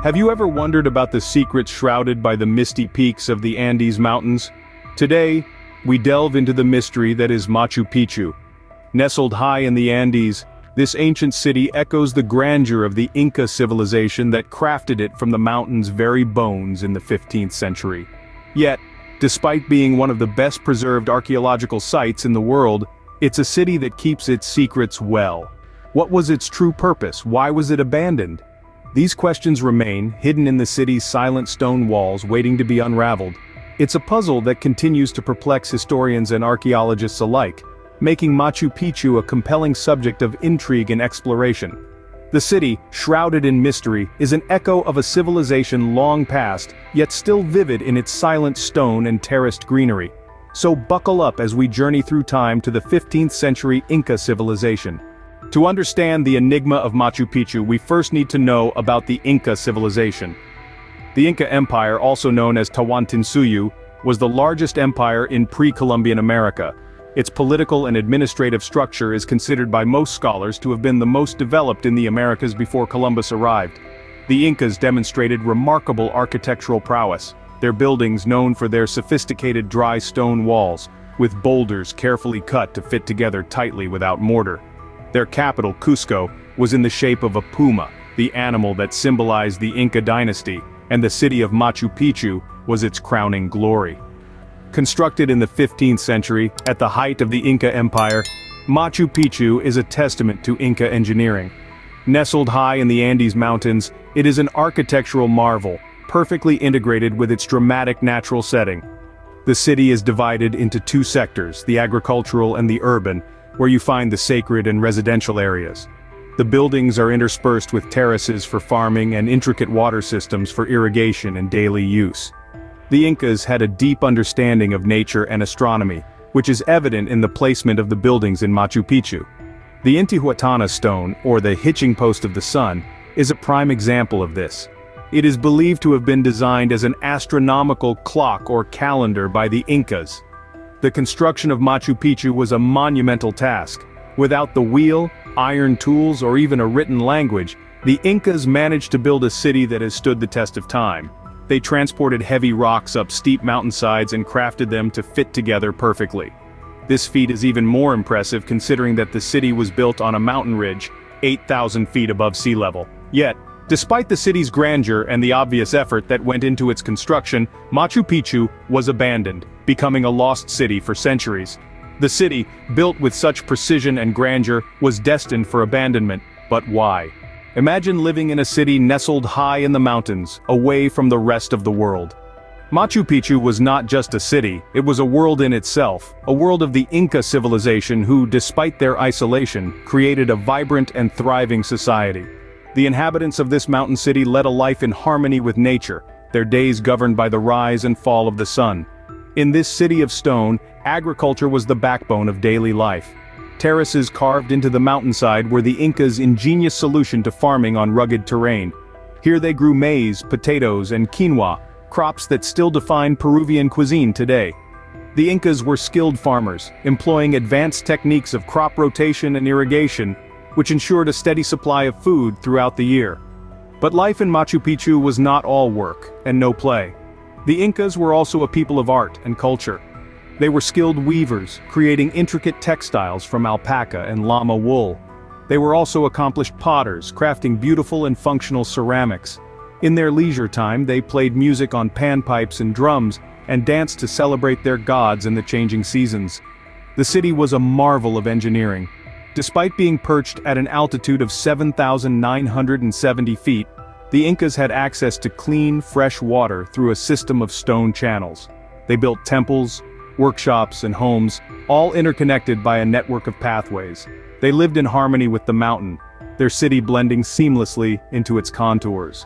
Have you ever wondered about the secrets shrouded by the misty peaks of the Andes Mountains? Today, we delve into the mystery that is Machu Picchu. Nestled high in the Andes, this ancient city echoes the grandeur of the Inca civilization that crafted it from the mountain's very bones in the 15th century. Yet, despite being one of the best preserved archaeological sites in the world, it's a city that keeps its secrets well. What was its true purpose? Why was it abandoned? These questions remain, hidden in the city's silent stone walls waiting to be unraveled. It's a puzzle that continues to perplex historians and archaeologists alike, making Machu Picchu a compelling subject of intrigue and exploration. The city, shrouded in mystery, is an echo of a civilization long past, yet still vivid in its silent stone and terraced greenery. So buckle up as we journey through time to the 15th century Inca civilization. To understand the enigma of Machu Picchu, we first need to know about the Inca civilization. The Inca Empire, also known as Tawantinsuyu, was the largest empire in pre-Columbian America. Its political and administrative structure is considered by most scholars to have been the most developed in the Americas before Columbus arrived. The Incas demonstrated remarkable architectural prowess, their buildings known for their sophisticated dry stone walls, with boulders carefully cut to fit together tightly without mortar. Their capital, Cusco, was in the shape of a puma, the animal that symbolized the Inca dynasty, and the city of Machu Picchu was its crowning glory. Constructed in the 15th century, at the height of the Inca Empire, Machu Picchu is a testament to Inca engineering. Nestled high in the Andes Mountains, it is an architectural marvel, perfectly integrated with its dramatic natural setting. The city is divided into two sectors, the agricultural and the urban, where you find the sacred and residential areas. The buildings are interspersed with terraces for farming and intricate water systems for irrigation and daily use. The Incas had a deep understanding of nature and astronomy, which is evident in the placement of the buildings in Machu Picchu. The Intihuatana stone, or the hitching post of the sun, is a prime example of this. It is believed to have been designed as an astronomical clock or calendar by the Incas. The construction of Machu Picchu was a monumental task. Without the wheel, iron tools, or even a written language, the Incas managed to build a city that has stood the test of time. They transported heavy rocks up steep mountainsides and crafted them to fit together perfectly. This feat is even more impressive considering that the city was built on a mountain ridge, 8,000 feet above sea level. Yet, despite the city's grandeur and the obvious effort that went into its construction, Machu Picchu was abandoned, becoming a lost city for centuries. The city, built with such precision and grandeur, was destined for abandonment, but why? Imagine living in a city nestled high in the mountains, away from the rest of the world. Machu Picchu was not just a city, it was a world in itself, a world of the Inca civilization who, despite their isolation, created a vibrant and thriving society. The inhabitants of this mountain city led a life in harmony with nature, their days governed by the rise and fall of the sun. In this city of stone, agriculture was the backbone of daily life. Terraces carved into the mountainside were the Incas' ingenious solution to farming on rugged terrain. Here they grew maize, potatoes, and quinoa, crops that still define Peruvian cuisine today. The Incas were skilled farmers, employing advanced techniques of crop rotation and irrigation, which ensured a steady supply of food throughout the year. But life in Machu Picchu was not all work and no play. The Incas were also a people of art and culture. They were skilled weavers, creating intricate textiles from alpaca and llama wool. They were also accomplished potters, crafting beautiful and functional ceramics. In their leisure time, they played music on panpipes and drums, and danced to celebrate their gods in the changing seasons. The city was a marvel of engineering. Despite being perched at an altitude of 7,970 feet, the Incas had access to clean, fresh water through a system of stone channels. They built temples, workshops, and homes, all interconnected by a network of pathways. They lived in harmony with the mountain, their city blending seamlessly into its contours.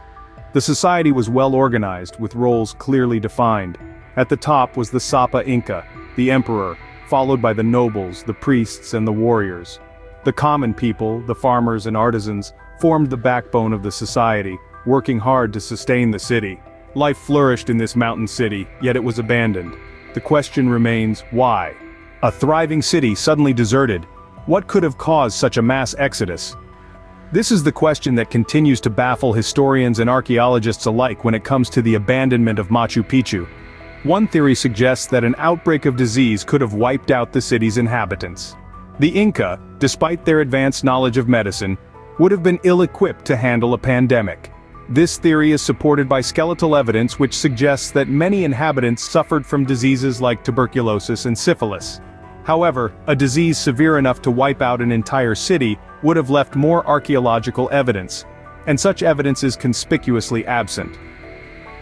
The society was well organized, with roles clearly defined. At the top was the Sapa Inca, the emperor, followed by the nobles, the priests, and the warriors. The common people, the farmers and artisans, formed the backbone of the society, working hard to sustain the city. Life flourished in this mountain city, yet it was abandoned. The question remains, why? A thriving city suddenly deserted. What could have caused such a mass exodus? This is the question that continues to baffle historians and archaeologists alike when it comes to the abandonment of Machu Picchu. One theory suggests that an outbreak of disease could have wiped out the city's inhabitants. The Inca, despite their advanced knowledge of medicine, would have been ill-equipped to handle a pandemic. This theory is supported by skeletal evidence which suggests that many inhabitants suffered from diseases like tuberculosis and syphilis. However, a disease severe enough to wipe out an entire city would have left more archaeological evidence, and such evidence is conspicuously absent.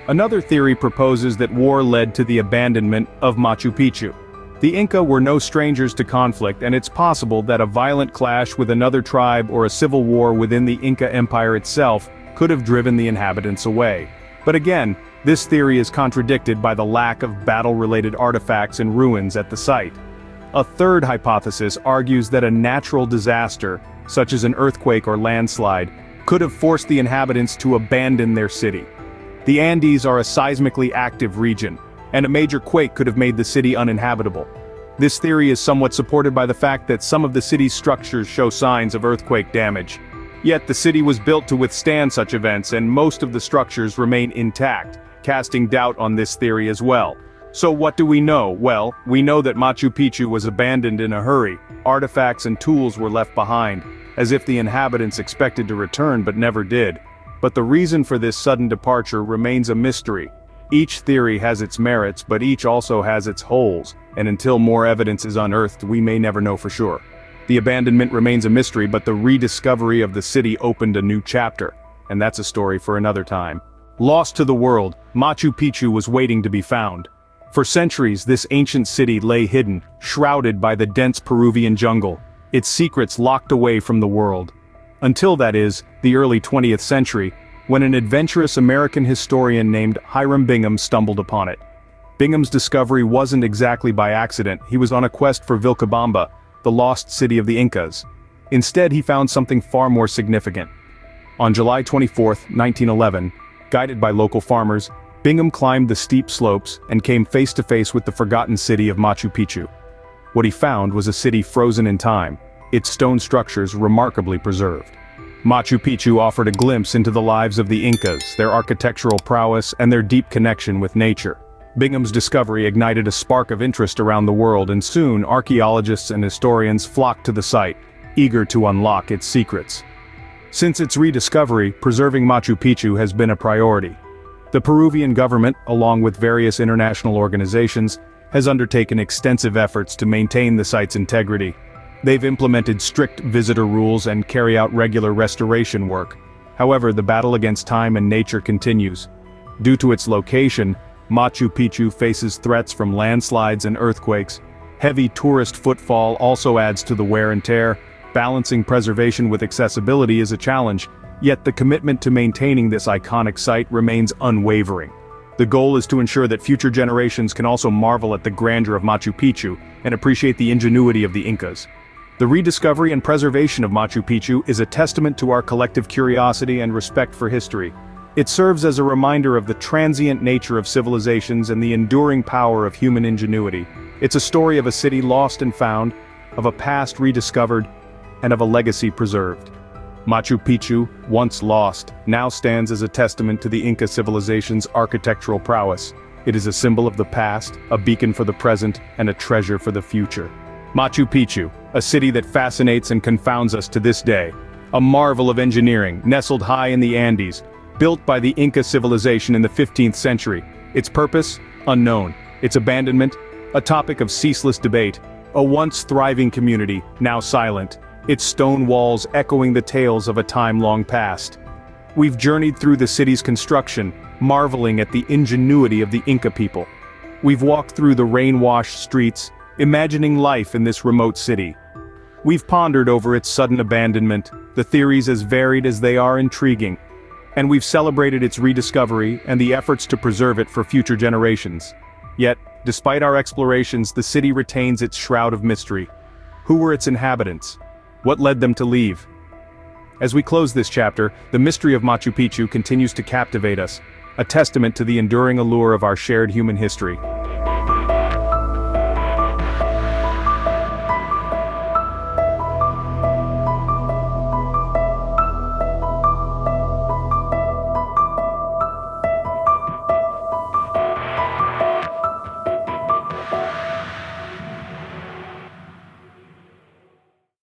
Another theory proposes that war led to the abandonment of Machu Picchu. The Inca were no strangers to conflict, and it's possible that a violent clash with another tribe or a civil war within the Inca Empire itself could have driven the inhabitants away. But again, this theory is contradicted by the lack of battle-related artifacts and ruins at the site. A third hypothesis argues that a natural disaster, such as an earthquake or landslide, could have forced the inhabitants to abandon their city. The Andes are a seismically active region, and a major quake could have made the city uninhabitable. This theory is somewhat supported by the fact that some of the city's structures show signs of earthquake damage. Yet the city was built to withstand such events, and most of the structures remain intact, casting doubt on this theory as well. So what do we know? Well, we know that Machu Picchu was abandoned in a hurry. Artifacts and tools were left behind, as if the inhabitants expected to return but never did. But the reason for this sudden departure remains a mystery. Each theory has its merits, but each also has its holes, and until more evidence is unearthed, we may never know for sure. The abandonment remains a mystery, but the rediscovery of the city opened a new chapter, and that's a story for another time. Lost to the world, Machu Picchu was waiting to be found. For centuries, this ancient city lay hidden, shrouded by the dense Peruvian jungle, its secrets locked away from the world. Until, that is, the early 20th century, when an adventurous American historian named Hiram Bingham stumbled upon it. Bingham's discovery wasn't exactly by accident. He was on a quest for Vilcabamba, the lost city of the Incas. Instead, he found something far more significant. On July 24, 1911, guided by local farmers, Bingham climbed the steep slopes and came face to face with the forgotten city of Machu Picchu. What he found was a city frozen in time, its stone structures remarkably preserved. Machu Picchu offered a glimpse into the lives of the Incas, their architectural prowess, and their deep connection with nature. Bingham's discovery ignited a spark of interest around the world, and soon archaeologists and historians flocked to the site, eager to unlock its secrets. Since its rediscovery, preserving Machu Picchu has been a priority. The Peruvian government, along with various international organizations, has undertaken extensive efforts to maintain the site's integrity. They've implemented strict visitor rules and carry out regular restoration work. However, the battle against time and nature continues. Due to its location, Machu Picchu faces threats from landslides and earthquakes. Heavy tourist footfall also adds to the wear and tear. Balancing preservation with accessibility is a challenge, yet the commitment to maintaining this iconic site remains unwavering. The goal is to ensure that future generations can also marvel at the grandeur of Machu Picchu and appreciate the ingenuity of the Incas. The rediscovery and preservation of Machu Picchu is a testament to our collective curiosity and respect for history. It serves as a reminder of the transient nature of civilizations and the enduring power of human ingenuity. It's a story of a city lost and found, of a past rediscovered, and of a legacy preserved. Machu Picchu, once lost, now stands as a testament to the Inca civilization's architectural prowess. It is a symbol of the past, a beacon for the present, and a treasure for the future. Machu Picchu, a city that fascinates and confounds us to this day. A marvel of engineering, nestled high in the Andes, built by the Inca civilization in the 15th century. Its purpose? Unknown. Its abandonment? A topic of ceaseless debate. A once thriving community, now silent. Its stone walls echoing the tales of a time long past. We've journeyed through the city's construction, marveling at the ingenuity of the Inca people. We've walked through the rain-washed streets, imagining life in this remote city. We've pondered over its sudden abandonment, the theories as varied as they are intriguing. And we've celebrated its rediscovery and the efforts to preserve it for future generations. Yet, despite our explorations, the city retains its shroud of mystery. Who were its inhabitants? What led them to leave? As we close this chapter, the mystery of Machu Picchu continues to captivate us, a testament to the enduring allure of our shared human history.